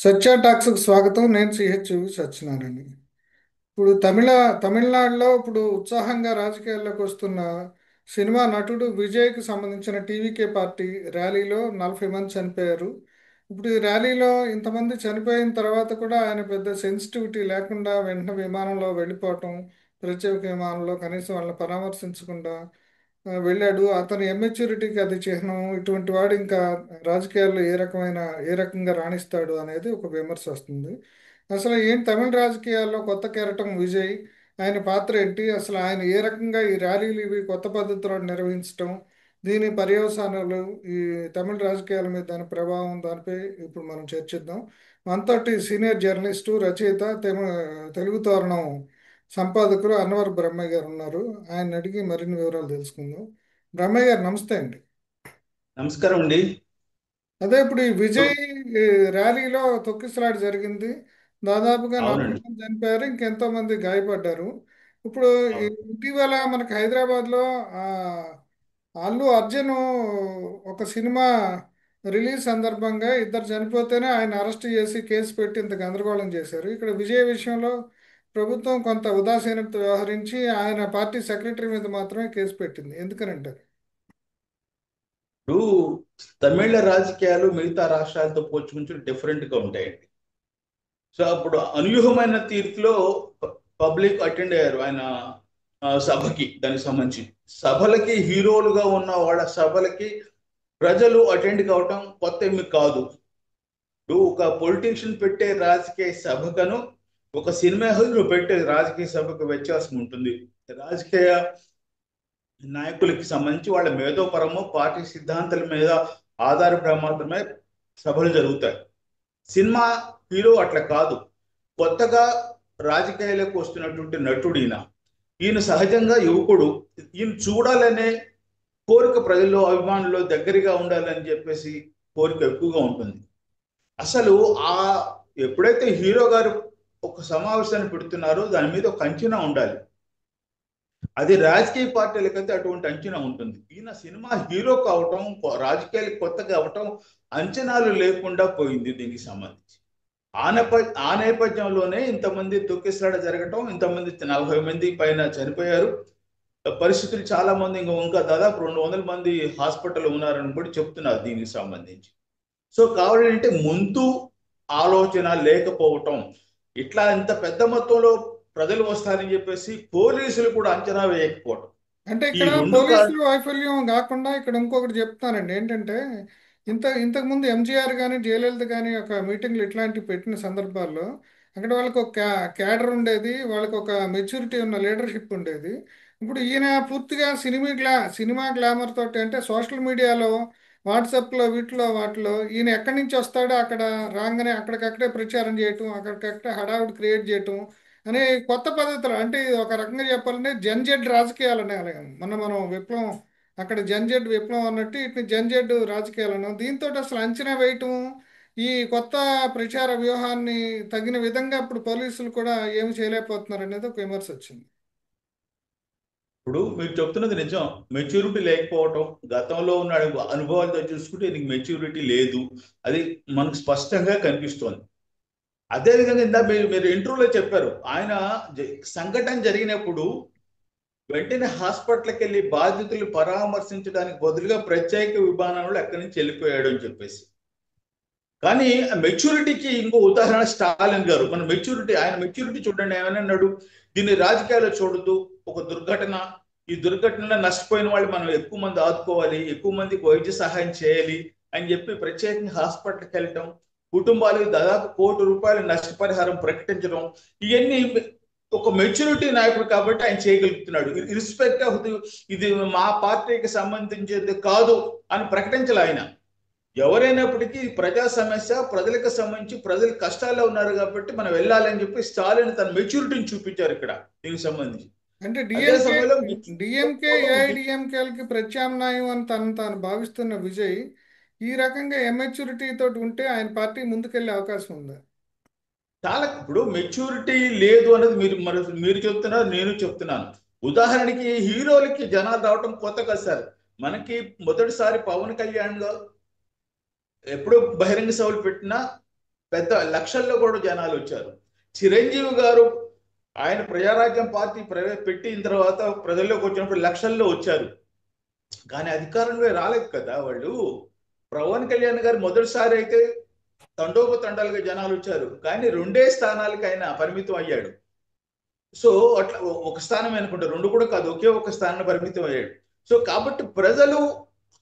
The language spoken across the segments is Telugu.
సత్య టాక్స్కి స్వాగతం. నేను సత్యనారాయణ. ఇప్పుడు తమిళనాడులో ఇప్పుడు ఉత్సాహంగా రాజకీయాల్లోకి వస్తున్న సినిమా నటుడు విజయ్కి సంబంధించిన టీవీకే పార్టీ ర్యాలీలో 40 మంది చనిపోయారు. ఇప్పుడు ఈ ర్యాలీలో ఇంతమంది చనిపోయిన తర్వాత కూడా ఆయన పెద్ద సెన్సిటివిటీ లేకుండా వెంటనే విమానంలో వెళ్ళిపోవటం, ప్రత్యేక విమానంలో కనీసం వాళ్ళని పరామర్శించకుండా వెళ్ళాడు. అతని ఎమ్మెచ్యూరిటీకి అది చిహ్నం. ఇటువంటి వాడు ఇంకా రాజకీయాల్లో ఏ రకంగా రాణిస్తాడు అనేది ఒక విమర్శ వస్తుంది. అసలు ఏంటి తమిళ రాజకీయాల్లో కొత్త కెరటం విజయ్, ఆయన పాత్ర ఏంటి, అసలు ఆయన ఏ రకంగా ఈ ర్యాలీలు ఇవి కొత్త పద్ధతిలో నిర్వహించటం, దీని పర్యవసానాలు, ఈ తమిళ రాజకీయాల మీద దాని ప్రభావం, దానిపై ఇప్పుడు మనం చర్చిద్దాం. మనతోటి సీనియర్ జర్నలిస్టు, రచయిత, తెలుగు తోరణం సంపాదకులు అన్నవరం బ్రహ్మయ్య గారు ఉన్నారు. ఆయన అడిగి మరిన్ని వివరాలు తెలుసుకుందాం. బ్రహ్మయ్య గారు నమస్తే అండి. నమస్కారం అండి. అదే ఇప్పుడు ఈ సో విజయ్ ఈ ర్యాలీలో తొక్కిసలాట జరిగింది. దాదాపుగా నలభై అవునండి. మంది చనిపోయారు, ఇంకెంతో మంది గాయపడ్డారు. ఇప్పుడు అవును. ఇటీవల మనకి హైదరాబాద్లో ఆ, అల్లు అర్జున్ ఒక సినిమా రిలీజ్ సందర్భంగా ఇద్దరు చనిపోతేనే ఆయన అరెస్ట్ చేసి కేసు పెట్టి ఇంత గందరగోళం చేశారు. ఇక్కడ విజయ్ విషయంలో ప్రభుత్వం కొంత ఉదాసీనత వ్యవహరించి ఆయన పార్టీ సెక్రటరీ మీద మాత్రమే కేసు పెట్టింది. ఎందుకనంటారు? ఇప్పుడు తమిళ రాజకీయాలు మిగతా రాష్ట్రాలతో పోల్చుకుంటే డిఫరెంట్ గా ఉంటాయండి. సో అప్పుడు అనూహ్యమైన తీర్పులో పబ్లిక్ అటెండ్ అయ్యారు ఆయన సభకి. దానికి సంబంధించి సభలకి హీరోలుగా ఉన్న వాళ్ళ సభలకి ప్రజలు అటెండ్ కావటం కొత్త ఏమి కాదు. ఇప్పుడు ఒక పొలిటీషియన్ పెట్టే రాజకీయ సభకను ఒక సినిమా హీరో పెట్టే రాజకీయ సభకు వ్యత్యాసం ఉంటుంది. రాజకీయ నాయకులకి సంబంధించి వాళ్ళ మేధోపరము పార్టీ సిద్ధాంతాల మీద ఆధారపడి మాత్రమే సభలు జరుగుతాయి. సినిమా హీరో అట్లా కాదు. కొత్తగా రాజకీయాలకు వస్తున్నటువంటి నటుడు ఈయన సహజంగా యువకుడు. ఈయన చూడాలనే కోరిక ప్రజల్లో అభిమానుల్లో దగ్గరగా ఉండాలని చెప్పేసి కోరిక ఎక్కువగా ఉంటుంది. అసలు ఆ ఎప్పుడైతే హీరో గారు ఒక సమావేశాన్ని పెడుతున్నారో దాని మీద ఒక అంచనా ఉండాలి. అది రాజకీయ పార్టీలకైతే అటువంటి అంచనా ఉంటుంది. ఈయన సినిమా హీరో కావటం, రాజకీయాలకు కొత్త కావటం అంచనాలు లేకుండా పోయింది దీనికి సంబంధించి. ఆ నేపథ్యంలోనే ఇంతమంది తొక్కిసలాట జరగటం, ఇంతమంది 40 మంది పైన చనిపోయారు. పరిస్థితులు చాలా మంది ఇంకా దాదాపు 200 మంది హాస్పిటల్ ఉన్నారని కూడా చెప్తున్నారు దీనికి సంబంధించి. సో కావాలంటే ముందు ఆలోచన లేకపోవటం, ఇట్లా ఇంత పెద్ద మొత్తంలో ప్రజలు వస్తారని చెప్పేసి పోలీసులు కూడా అంచనా వేయకపోవటం, అంటే ఈ ఇక్కడ రెండు పోలీసులు వైఫల్యం కాకుండా ఇక్కడ ఇంకొకటి చెప్తానండి. ఏంటంటే ఇంతకుముందు ఎంజీఆర్ కానీ జయలలిత కానీ ఒక మీటింగ్లు ఇట్లాంటివి పెట్టిన సందర్భాల్లో అక్కడ వాళ్ళకి ఒక క్యాడర్ ఉండేది, వాళ్ళకి ఒక మెచ్యూరిటీ ఉన్న లీడర్షిప్ ఉండేది. ఇప్పుడు ఈయన పూర్తిగా సినిమా గ్లామర్ తోటి, అంటే సోషల్ మీడియాలో, వాట్సాప్లో, వీటిలో వాటిలో ఈయన ఎక్కడి నుంచి వస్తాడో అక్కడ రాగానే అక్కడికక్కడే ప్రచారం చేయటం, అక్కడికక్కడే హడావుడి క్రియేట్ చేయటం అనే కొత్త పద్ధతులు. అంటే ఇది ఒక రకంగా చెప్పాలంటే జంజెడ్ రాజకీయాలు అనే మనం విప్లవం, అక్కడ జంజెడ్ విప్లవం అన్నట్టు ఇటు జంజెడ్ రాజకీయాలను దీంతో అసలు అంచనా వేయటం, ఈ కొత్త ప్రచార వ్యూహాన్ని తగిన విధంగా ఇప్పుడు పోలీసులు కూడా ఏమి చేయలేకపోతున్నారు అనేది ఒక విమర్శ వచ్చింది. ఇప్పుడు మీరు చెప్తున్నది నిజం. మెచ్యూరిటీ లేకపోవటం, గతంలో ఉన్న అనుభవాలతో చూసుకుంటే నీకు మెచ్యూరిటీ లేదు, అది మనకు స్పష్టంగా కనిపిస్తోంది. అదేవిధంగా ఇందా మీరు మీరు ఇంటర్వ్యూలో చెప్పారు, ఆయన సంఘటన జరిగినప్పుడు వెంటనే హాస్పిటల్కి వెళ్ళి బాధితులు పరామర్శించడానికి బదులుగా ప్రత్యేక విమానంలో ఎక్కడి నుంచి వెళ్ళిపోయాడు అని చెప్పేసి. కానీ మెచ్యూరిటీకి ఇంకో ఉదాహరణ స్టాలిన్ గారు. మన మెచ్యూరిటీ, ఆయన మెచ్యూరిటీ చూడండి. ఏమైనా అన్నాడు, దీన్ని రాజకీయాల్లో చూడదు, ఒక దుర్ఘటన. ఈ దుర్ఘటనలో నష్టపోయిన వాళ్ళు మనం ఎక్కువ మంది ఆదుకోవాలి, ఎక్కువ మందికి వైద్య సహాయం చేయాలి అని చెప్పి ప్రత్యేకంగా హాస్పిటల్కి వెళ్ళటం, కుటుంబాలకు దాదాపు ₹1,00,00,000 నష్టపరిహారం ప్రకటించడం, ఇవన్నీ ఒక మెచ్యూరిటీ నాయకుడు కాబట్టి ఆయన చేయగలుగుతున్నాడు. ఇర్రెస్పెక్ట్ ఆఫ్ ఇది మా పార్టీకి సంబంధించేది కాదు అని ప్రకటించాలి ఆయన. ఎవరైనప్పటికీ ప్రజా సమస్య, ప్రజలకు సంబంధించి ప్రజలు కష్టాల్లో ఉన్నారు కాబట్టి మనం వెళ్ళాలని చెప్పి స్టాలిన్ తన మెచ్యూరిటీని చూపించారు ఇక్కడ దీనికి సంబంధించి. అంటే అదే డిఎంకే సమయంలో డిఎంకే ఏఐడిఎంకేలకి ప్రత్యామ్నాయం అని తాను భావిస్తున్న విజయ్ ఈ రకంగా ఎమ్మెచ్యూరిటీ తోటి ఉంటే ఆయన పార్టీ ముందుకెళ్లే అవకాశం ఉంది. చాలా ఇప్పుడు మెచ్యూరిటీ లేదు అనేది మీరు చెప్తున్నారు, నేను చెప్తున్నాను. ఉదాహరణకి హీరోలకి జనాలు రావటం కొత్త కదా సార్. మనకి మొదటిసారి పవన్ కళ్యాణ్ గారు ఎప్పుడు బహిరంగ సభలు పెట్టినా పెద్ద లక్షల్లో కూడా జనాలు వచ్చారు. చిరంజీవి గారు ఆయన ప్రజారాజ్యం పార్టీ పెట్టిన తర్వాత ప్రజల్లోకి వచ్చినప్పుడు లక్షల్లో వచ్చారు. కానీ అధికారంలో రాలేదు కదా వాళ్ళు. పవన్ కళ్యాణ్ గారు మొదటిసారి అయితే తండోపతండాలుగా జనాలు వచ్చారు, కానీ 2 స్థానాలకి ఆయన పరిమితం అయ్యాడు. సో అట్లా ఒక స్థానం అనుకుంటా, 2 కూడా కాదు, ఒకే ఒక స్థానం పరిమితం అయ్యాడు. సో కాబట్టి ప్రజలు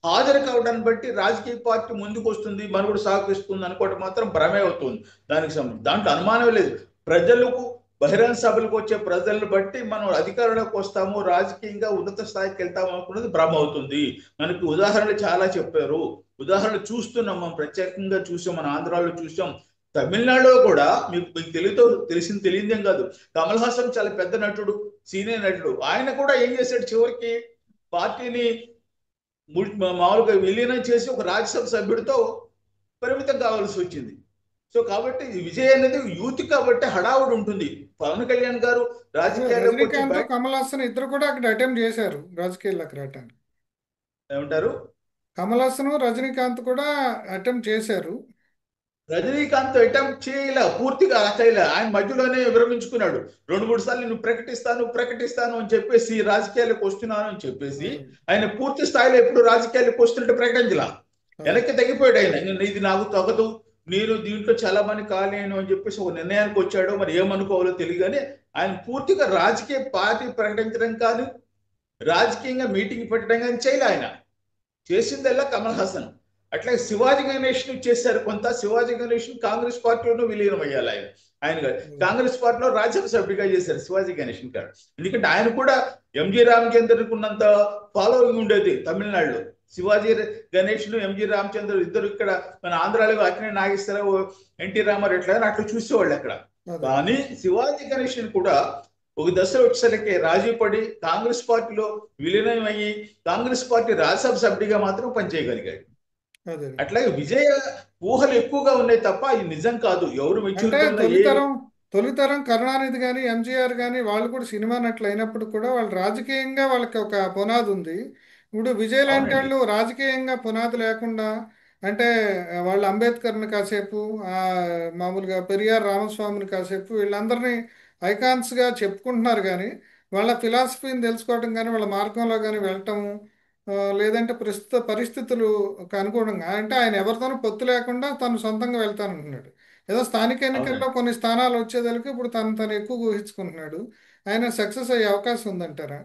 హాజరు కావడాన్ని బట్టి రాజకీయ పార్టీ ముందుకు వస్తుంది, మనుగడ సాగిస్తుంది అనుకోవడం మాత్రం భ్రమే అవుతుంది. దానికి దాంట్లో అనుమానం లేదు. ప్రజలకు బహిరంగ సభలకు వచ్చే ప్రజలను బట్టి మనం అధికారంలోకి వస్తాము, రాజకీయంగా ఉన్నత స్థాయికి వెళ్తాము అనుకున్నది భ్రమ అవుతుంది. మనకి ఉదాహరణలు చాలా చెప్పారు. ఉదాహరణలు చూస్తున్నాం, మనం ప్రత్యేకంగా చూసాం, మన ఆంధ్రాలో చూసాం, తమిళనాడులో కూడా మీకు తెలియదేం కాదు. కమల్ హాసన్ చాలా పెద్ద నటుడు, సీనియర్ నటుడు. ఆయన కూడా ఏం చేశాడు, చివరికి పార్టీని మామూలుగా విలీనం చేసి ఒక రాజ్యసభ సభ్యుడితో పరిమితం కావాల్సి వచ్చింది. సో కాబట్టి విజయ్ అనేది యూత్ కాబట్టి హడావుడు ఉంటుంది. పవన్ కళ్యాణ్ గారు రాజకీయాల్లోకి వచ్చి రజనీకాంత్ కమల్ హాసన్ ఇద్దరు కూడా అక్కడ అటెంప్ట్ చేశారు రాజకీయాల్లోకి రావటానికి. ఏమంటారు, కమల్ హాసన్ రజనీకాంత్ కూడా అటెంప్ట్ చేశారు. రజనీకాంత్ అటెంప్ట్ చేయలే, పూర్తిగా చేయలే. ఆయన మధ్యలోనే విరమించుకున్నాడు. 2-3 సార్లు నేను ప్రకటిస్తాను అని చెప్పేసి రాజకీయాలకు వస్తున్నాను అని చెప్పేసి ఆయన పూర్తి స్థాయిలో ఎప్పుడు రాజకీయాలకు వస్తున్నట్టు ప్రకటించలా. వెనక్కి తగ్గిపోయాడు ఆయన. ఇది నాకు తగదు, నేను దీంట్లో చాలా మంది కాలేను అని చెప్పేసి ఒక నిర్ణయానికి వచ్చాడో మరి ఏమనుకోవాలో తెలియదు. కానీ ఆయన పూర్తిగా రాజకీయ పార్టీ ప్రకటించడం కానీ రాజకీయంగా మీటింగ్ పెట్టడం కానీ చేయలే. ఆయన చేసిందల్లా కమల్ హాసన్. అట్లాగే శివాజీ గణేష్ చేశారు కొంత. శివాజీ గణేష్ కాంగ్రెస్ పార్టీలోనూ విలీనం అయ్యాలి ఆయన కాంగ్రెస్ పార్టీలో రాజ్యసభ సభ్యుడిగా చేశారు శివాజీ గణేష్ గారు. ఎందుకంటే ఆయన కూడా ఎంజి రామచంద్రకి ఉన్నంత ఫాలోయింగ్ ఉండేది తమిళనాడులో. శివాజీ గణేష్ ఎంజి రామచంద్ర ఇద్దరు ఇక్కడ మన ఆంధ్రాలో అక్కినే నాగేశ్వరరావు, ఎన్టీ రామారావు ఎట్లా అట్లా చూసేవాళ్ళు అక్కడ. కానీ శివాజీ గణేష్ కూడా ఒక దశలో వచ్చేసరికి రాజీ పడి కాంగ్రెస్ పార్టీలో విలీనం అయ్యి కాంగ్రెస్ పార్టీ రాజ్యసభ సభ్యుడిగా మాత్రం పనిచేయగలిగాడు. అట్లాగే విజయ ఊహలు ఎక్కువగా ఉన్నాయి తప్ప ఇది నిజం కాదు. ఎవరు తొలితరం కరుణానిధి కానీ ఎంజీఆర్ కానీ వాళ్ళు కూడా సినిమా నటులు అయినప్పుడు కూడా వాళ్ళు రాజకీయంగా వాళ్ళకి ఒక పునాది ఉంది. ఇప్పుడు విజయ్ లాంటి వాళ్ళు రాజకీయంగా పునాది లేకుండా, అంటే వాళ్ళు అంబేద్కర్ని కాసేపు, మామూలుగా పెరియార్ రామస్వామిని కాసేపు, వీళ్ళందరినీ ఐకాన్స్గా చెప్పుకుంటున్నారు. కానీ వాళ్ళ ఫిలాసఫీని తెలుసుకోవటం కానీ వాళ్ళ మార్గంలో కానీ వెళ్ళటము, లేదంటే ప్రస్తుత పరిస్థితులకు అనుగుణంగా, అంటే ఆయన ఎవరితోనూ పొత్తు లేకుండా తను సొంతంగా వెళ్తానంటున్నాడు. ఏదో స్థానిక ఎన్నికల్లో కొన్ని స్థానాలు వచ్చేదానికి ఇప్పుడు తను ఎక్కువ ఊహించుకుంటున్నాడు. ఆయన సక్సెస్ అయ్యే అవకాశం ఉందంటారా?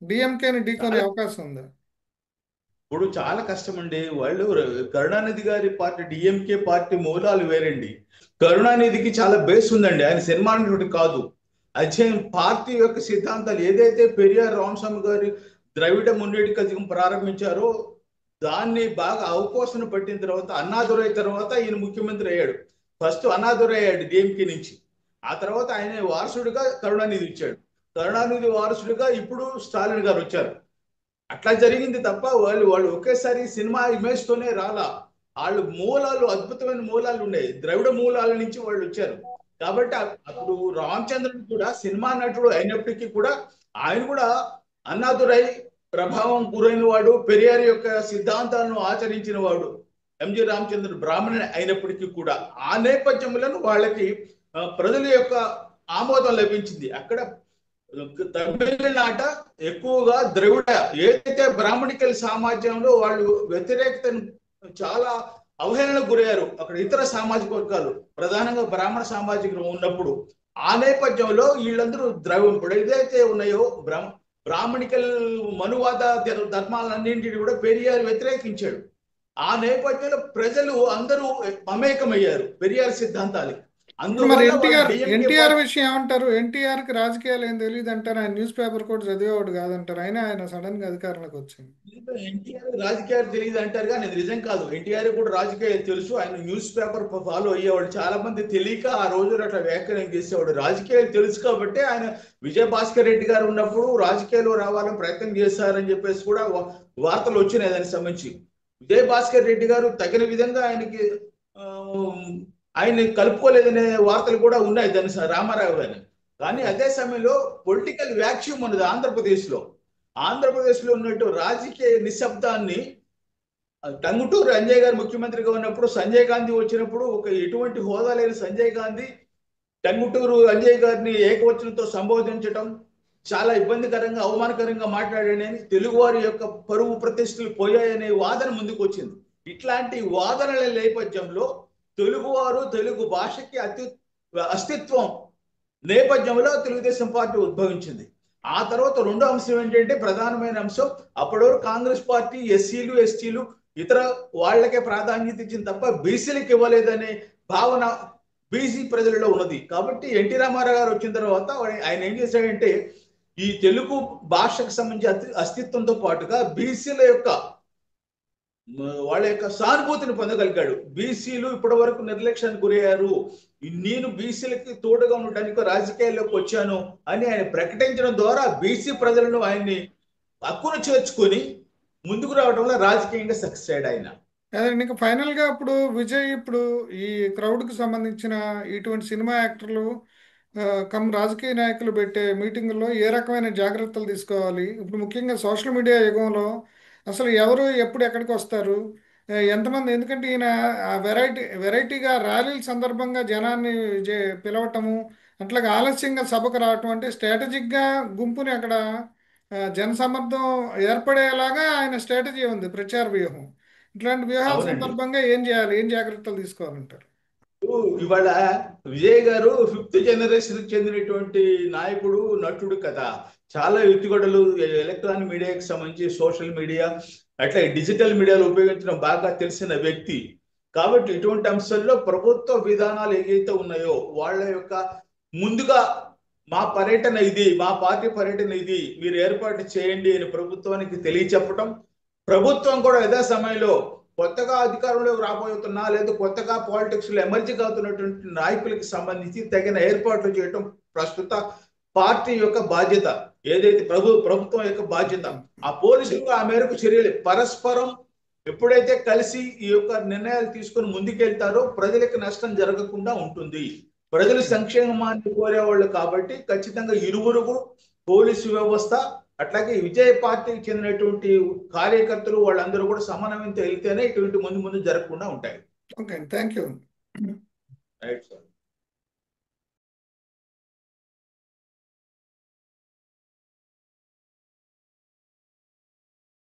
డిఎంకేని ఢీకొనే అవకాశం ఉందా? ఇప్పుడు చాలా కష్టం అండి. వాళ్ళు కరుణానిధి గారి పార్టీ డిఎంకే పార్టీ మూలాలు వేరండి. కరుణానిధికి చాలా బేస్ ఉందండి. ఆయన సినిమా కాదు, అధ్యయనం పార్టీ యొక్క సిద్ధాంతాలు ఏదైతే పెరియార్ రామస్వామి గారి ద్రవిడ మున్నేటి కజగం ప్రారంభించారో దాన్ని బాగా అవపోసన పట్టిన తర్వాత అన్నాదురై తర్వాత ఈయన ముఖ్యమంత్రి అయ్యాడు. ఫస్ట్ అన్నాదురై అయ్యాడు డిఎంకే నుంచి. ఆ తర్వాత ఆయన వారసుడిగా కరుణానిధి ఇచ్చాడు. కరుణానిధి వారసుడిగా ఇప్పుడు స్టాలిన్ గారు వచ్చారు. అట్లా జరిగింది తప్ప వాళ్ళు ఒకేసారి సినిమా ఇమేజ్ తోనే రాలా. వాళ్ళు మూలాలు, అద్భుతమైన మూలాలు ఉన్నాయి, ద్రవిడ మూలాల నుంచి వాళ్ళు వచ్చారు. కాబట్టి అప్పుడు రామచంద్రన్ కూడా సినిమా నటుడు అయినప్పటికీ కూడా ఆయన కూడా అన్నాదురై ప్రభావం గురైన వాడు, పెరియార్ యొక్క సిద్ధాంతాలను ఆచరించిన వాడు. ఎంజి రామచంద్రన్ బ్రాహ్మణ అయినప్పటికీ కూడా ఆ నేపథ్యంలో వాళ్ళకి ప్రజల యొక్క ఆమోదం లభించింది. అక్కడ తమిళనాట ఎక్కువగా ద్రవిడ, ఏదైతే బ్రాహ్మణికల్ సమాజంలో వాళ్ళు వ్యతిరేకతను చాలా అవహేళనకు గురయ్యారు అక్కడ ఇతర సామాజిక వర్గాలు, ప్రధానంగా బ్రాహ్మణ సామాజిక ఉన్నప్పుడు. ఆ నేపథ్యంలో వీళ్ళందరూ ఇప్పుడు ఏదైతే ఉన్నాయో బ్రాహ్మణికల్ మనువాద ధర్మాలన్నింటినీ కూడా పెరియార్ వ్యతిరేకించాడు. ఆ నేపథ్యంలో ప్రజలు అందరూ మమేకమయ్యారు పెరియార్ సిద్ధాంతాలకి. మరి ఎన్టీఆర్ విషయం ఏమంటారు? ఎన్టీఆర్ కి రాజకీయాలు ఏం తెలియదు అంటారు. ఆయన న్యూస్ పేపర్ కూడా చదివేవాడు కాదంటారు. ఆయన సడన్ గా అధికారంలోకి వచ్చింది. ఎన్టీఆర్ రాజకీయాలు తెలియదు అంటారు కానీ అది నిజం కాదు. ఎన్టీఆర్ కూడా రాజకీయాలు తెలుసు. ఆయన న్యూస్ పేపర్ ఫాలో అయ్యేవాడు. చాలా మంది తెలియక ఆ రోజు అట్లా వ్యాఖ్యానం చేసేవాడు. రాజకీయాలు తెలుసు కాబట్టి ఆయన విజయభాస్కర్ రెడ్డి గారు ఉన్నప్పుడు రాజకీయాల్లో రావాలని ప్రయత్నం చేశారని చెప్పేసి కూడా వార్తలు వచ్చినాయి దానికి సంబంధించి. విజయభాస్కర్ రెడ్డి గారు తగిన విధంగా ఆయన్ని కలుపుకోలేదనే వార్తలు కూడా ఉన్నాయి దాని రామారావు గారిని. కానీ అదే సమయంలో పొలిటికల్ వ్యాక్యూమ్ ఉన్నది ఆంధ్రప్రదేశ్లో ఉన్నట్టు రాజకీయ నిశ్శబ్దాన్ని టంగుటూరు అంజయ్ గారు ముఖ్యమంత్రిగా ఉన్నప్పుడు సంజయ్ గాంధీ వచ్చినప్పుడు ఒక ఎటువంటి హోదా లేని సంజయ్ గాంధీ టంగుటూరు అంజయ్ గారిని ఏకవచనంతో సంబోధించటం చాలా ఇబ్బందికరంగా అవమానకరంగా మాట్లాడాడని తెలుగువారి యొక్క పరువు ప్రతిష్టలు పోయాయనే వాదన ముందుకు వచ్చింది. ఇట్లాంటి వాదనల నేపథ్యంలో తెలుగువారు తెలుగు భాషకి అస్తిత్వం నేపథ్యంలో తెలుగుదేశం పార్టీ ఉద్భవించింది. ఆ తర్వాత రెండో అంశం ఏంటంటే ప్రధానమైన అంశం అప్పటి కాంగ్రెస్ పార్టీ ఎస్సీలు ఎస్టీలు ఇతర వాళ్ళకే ప్రాధాన్యత ఇచ్చింది తప్ప బీసీలకు ఇవ్వలేదనే భావన బీసీ ప్రజలలో ఉన్నది. కాబట్టి ఎన్టీ రామారావు గారు వచ్చిన తర్వాత ఆయన ఏం చేశాడంటే ఈ తెలుగు భాషకు సంబంధించి అస్తిత్వంతో పాటుగా బీసీల యొక్క వాళ్ళ యొక్క సానుభూతిని పొందగలిగాడు. బీసీలు ఇప్పటి వరకు నిర్లక్ష్యానికి గురయ్యారు, నేను బీసీలకి తోడుగా ఉండడానికి రాజకీయాల్లోకి వచ్చాను అని ఆయన ప్రకటించడం ద్వారా బీసీ ప్రజలను ఆయన్ని హక్కును చేర్చుకొని ముందుకు రావడంలో రాజకీయంగా సక్సెస్ అయ్యాడు ఆయన. అదండి. ఇంకా ఫైనల్గా ఇప్పుడు విజయ్ ఇప్పుడు ఈ క్రౌడ్కి సంబంధించిన ఇటువంటి సినిమా యాక్టర్లు కమ్ రాజకీయ నాయకులు పెట్టే మీటింగుల్లో ఏ రకమైన జాగ్రత్తలు తీసుకోవాలి? ఇప్పుడు ముఖ్యంగా సోషల్ మీడియా యుగంలో అసలు ఎవరు ఎప్పుడు ఎక్కడికి వస్తారు, ఎంతమంది? ఎందుకంటే ఈయన వెరైటీగా ర్యాలీల సందర్భంగా జనాన్ని పిలవటము, అట్లాగే ఆలస్యంగా సభకు రావటం, అంటే స్ట్రాటజిక్గా గుంపుని అక్కడ జనసమ్మర్దం ఏర్పడేలాగా ఆయన స్ట్రాటజీ ఉంది, ప్రచార వ్యూహం. ఇట్లాంటి వ్యూహాల అవునండి. సందర్భంగా ఏం చేయాలి, ఏం జాగ్రత్తలు తీసుకోవాలంటారు? ఇవాళ విజయ్ గారు ఫిఫ్త్ జనరేషన్ చెందినటువంటి నాయకుడు, నటుడు కదా. చాలా ఎత్తుగడలు ఎలక్ట్రానిక్ మీడియాకి సంబంధించి సోషల్ మీడియా అట్లా డిజిటల్ మీడియాలో ఉపయోగించడం బాగా తెలిసిన వ్యక్తి. కాబట్టి ఇటువంటి అంశాల్లో ప్రభుత్వ విధానాలు ఏవైతే ఉన్నాయో వాళ్ళ యొక్క ముందుగా మా పర్యటన ఇది, మా పార్టీ పర్యటన ఇది, మీరు ఏర్పాటు చేయండి అని ప్రభుత్వానికి తెలియచెప్పటం, ప్రభుత్వం కూడా యథా సమయంలో కొత్తగా అధికారంలోకి రాబోతున్నా లేదా కొత్తగా పాలిటిక్స్ లో ఎమర్జీ అవుతున్నటువంటి నాయకులకి సంబంధించి తగిన ఏర్పాట్లు చేయటం ప్రస్తుత పార్టీ యొక్క బాధ్యత, ఏదైతే ప్రభుత్వం యొక్క బాధ్యత. ఆ పోలీసులు ఆ మేరకు చర్యలు పరస్పరం ఎప్పుడైతే కలిసి ఈ యొక్క నిర్ణయాలు తీసుకొని ముందుకెళ్తారో ప్రజలకు నష్టం జరగకుండా ఉంటుంది. ప్రజలు సంక్షేమాన్ని కోరేవాళ్ళు కాబట్టి ఖచ్చితంగా ఇరువురు పోలీసు వ్యవస్థ అట్లాగే విజయ పార్టీకి చెందినటువంటి కార్యకర్తలు వాళ్ళందరూ కూడా సమన్వయంతో వెళ్తేనే ఇటువంటి ముందు ముందు జరగకుండా ఉంటాయి. Okay, thank you. Right sir.